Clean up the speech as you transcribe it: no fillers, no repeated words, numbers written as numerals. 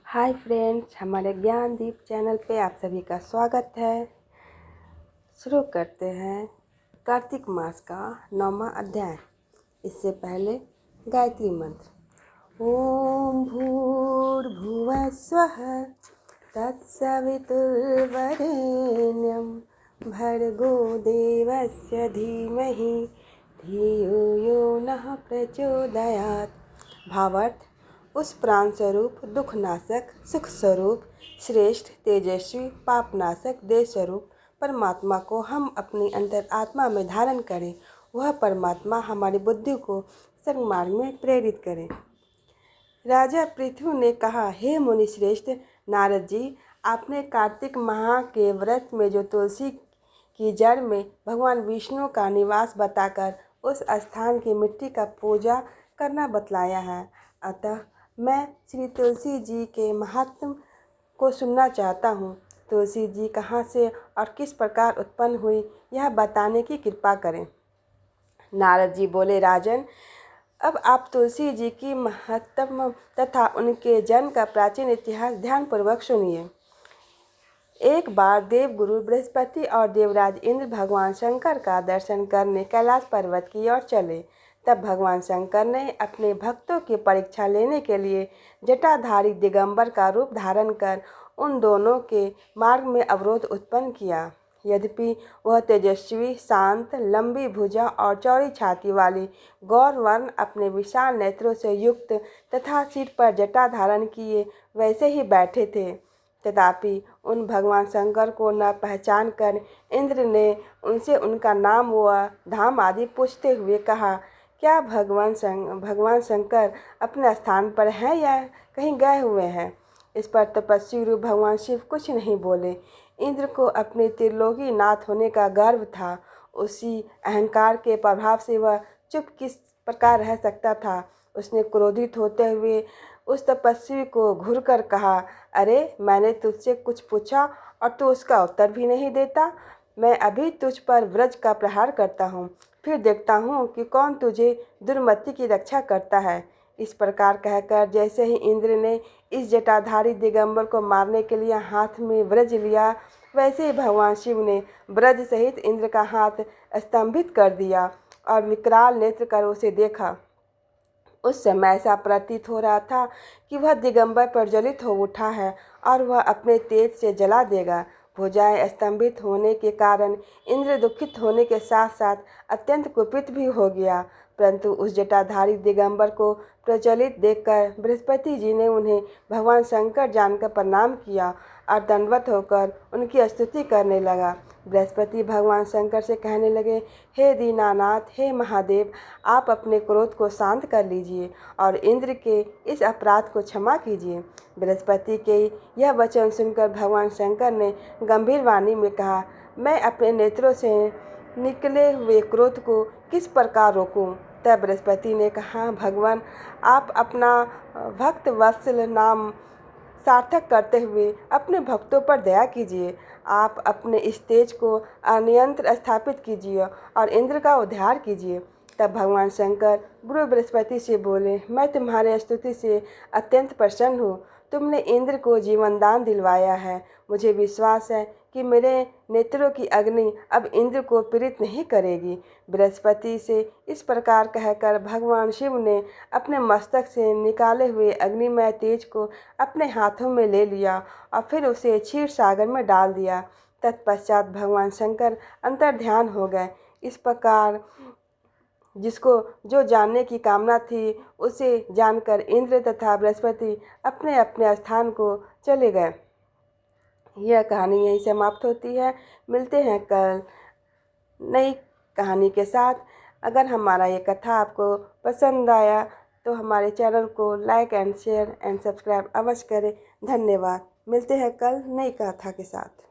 Hi friends, हमारे Gyandeep channel पे आप सभी का स्वागत है। शुरू करते हैं कार्तिक मास का 9वां अध्याय। इससे पहले गायत्री मंत्र। ओम भूर्भुवः स्वः तत्सवितुर्वरेण्यं भर्गो देवस्य धीमहि धियो यो नः प्रचोदयात्। भावार्थ, उस प्राण स्वरूप, दुखनाशक, सुख स्वरूप, श्रेष्ठ, तेजस्वी, पापनाशक, देश स्वरूप परमात्मा को हम अपनी अंतरात्मा में धारण करें। वह परमात्मा हमारी बुद्धि को सन्मार्ग में प्रेरित करे। राजा पृथु ने कहा, हे मुनि श्रेष्ठ नारद जी, आपने कार्तिक माह के व्रत में जो तुलसी की जड़ में भगवान विष्णु का निवास बताकर उस स्थान की मिट्टी का पूजा करना बतलाया है। अतः मैं श्री तुलसी जी के महात्म को सुनना चाहता हूँ। तुलसी जी कहाँ से और किस प्रकार उत्पन्न हुई, यह बताने की कृपा करें। नारद जी बोले, राजन, अब आप तुलसी जी की महत्तम तथा उनके जन्म का प्राचीन इतिहास ध्यानपूर्वक सुनिए। एक बार देवगुरु बृहस्पति और देवराज इंद्र भगवान शंकर का दर्शन करने कैलाश पर्वत की ओर चले। तब भगवान शंकर ने अपने भक्तों की परीक्षा लेने के लिए जटाधारी दिगंबर का रूप धारण कर उन दोनों के मार्ग में अवरोध उत्पन्न किया। यद्यपि वह तेजस्वी, शांत, लंबी भुजा और चौड़ी छाती वाली गौर वर्ण अपने विशाल नेत्रों से युक्त तथा सिर पर जटा धारण किए वैसे ही बैठे थे, तथापि उन भगवान शंकर को न पहचान कर इंद्र ने उनसे उनका नाम व धाम आदि पूछते हुए कहा, क्या भगवान शंकर अपने स्थान पर हैं या कहीं गए हुए हैं? इस पर तपस्वी रूप भगवान शिव कुछ नहीं बोले। इंद्र को अपने त्रिलोकी नाथ होने का गर्व था। उसी अहंकार के प्रभाव से वह चुप किस प्रकार रह सकता था। उसने क्रोधित होते हुए उस तपस्वी को घूरकर कहा, अरे, मैंने तुझसे कुछ पूछा और तू उसका उत्तर भी नहीं देता। मैं अभी तुझ पर व्रज का प्रहार करता हूँ, फिर देखता हूँ कि कौन तुझे दुर्मति की रक्षा करता है। इस प्रकार कहकर जैसे ही इंद्र ने इस जटाधारी दिगंबर को मारने के लिए हाथ में व्रज लिया, वैसे ही भगवान शिव ने व्रज सहित इंद्र का हाथ स्तंभित कर दिया और विकराल नेत्र कर उसे देखा। उस समय ऐसा प्रतीत हो रहा था कि वह दिगंबर प्रज्वलित हो उठा है और वह अपने तेज से जला देगा। भुजाएं स्तंभित होने के कारण इंद्र दुखित होने के साथ साथ अत्यंत कुपित भी हो गया, परंतु उस जटाधारी दिगंबर को प्रज्वलित देखकर बृहस्पति जी ने उन्हें भगवान शंकर जानकर प्रणाम किया और दंडवत होकर उनकी स्तुति करने लगा। बृहस्पति भगवान शंकर से कहने लगे, हे दीनानाथ, हे महादेव, आप अपने क्रोध को शांत कर लीजिए और इंद्र के इस अपराध को क्षमा कीजिए। बृहस्पति के यह वचन सुनकर भगवान शंकर ने गंभीर वाणी में कहा, मैं अपने नेत्रों से निकले हुए क्रोध को किस प्रकार रोकूं? तब बृहस्पति ने कहा, भगवान, आप अपना भक्त वत्सल नाम सार्थक करते हुए अपने भक्तों पर दया कीजिए। आप अपने इस तेज को अनियंत्र स्थापित कीजिए और इंद्र का उद्धार कीजिए। तब भगवान शंकर गुरु बृहस्पति से बोले, मैं तुम्हारे स्तुति से अत्यंत प्रसन्न हूँ। तुमने इंद्र को जीवन दान दिलवाया है। मुझे विश्वास है कि मेरे नेत्रों की अग्नि अब इंद्र को पीड़ित नहीं करेगी। बृहस्पति से इस प्रकार कहकर भगवान शिव ने अपने मस्तक से निकाले हुए अग्निमय तेज को अपने हाथों में ले लिया और फिर उसे क्षीर सागर में डाल दिया। तत्पश्चात भगवान शंकर अंतर्ध्यान हो गए। इस प्रकार जिसको जो जानने की कामना थी उसे जानकर इंद्र तथा बृहस्पति अपने अपने स्थान को चले गए। यह कहानी यहीं समाप्त होती है। मिलते हैं कल नई कहानी के साथ। अगर हमारा ये कथा आपको पसंद आया तो हमारे चैनल को like and share and subscribe अवश्य करें। धन्यवाद। मिलते हैं कल नई कथा के साथ।